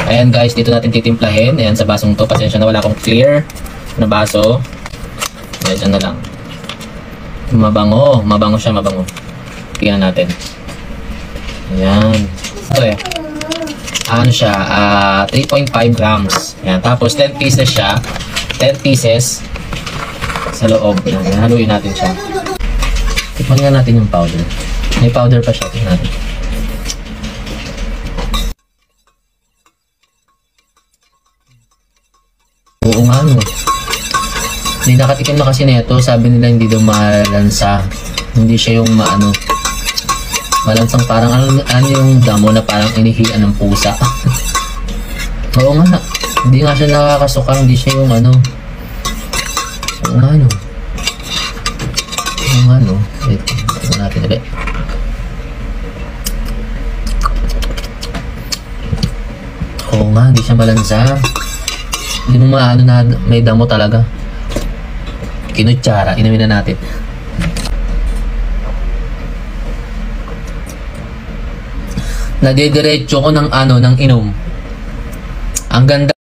Ayan guys, dito natin titimplahin. Ayan sa basong to. Pasensya na wala akong clear na baso. Ayan, dyan na lang. Mabango. Mabango siya, mabango. Tingnan natin. Ayan. Ito eh. Ano siya? 3.5 grams. Ayan. Tapos 10 pieces siya. 10 pieces sa loob. Ayan. Haluin natin siya. Tikman nga natin yung powder. May powder pa siya. Tingnan natin. Oo nga no. Hindi nakatikim na kasi nito. Sabi nila hindi daw malansa. Hindi siya yung malansang parang ano yung damo na parang inihian ng pusa. Oo nga. Hindi nga siya nakakasuka. Hindi siya yung ano. Oo nga no. Oo nga no. Wait. Ito natin ulit. Oo nga. Hindi siya malansa. Hindi mo maano na may damo talaga. Kinutsara, inumin na natin. Nadidiretso ko ng ng inom. Ang ganda.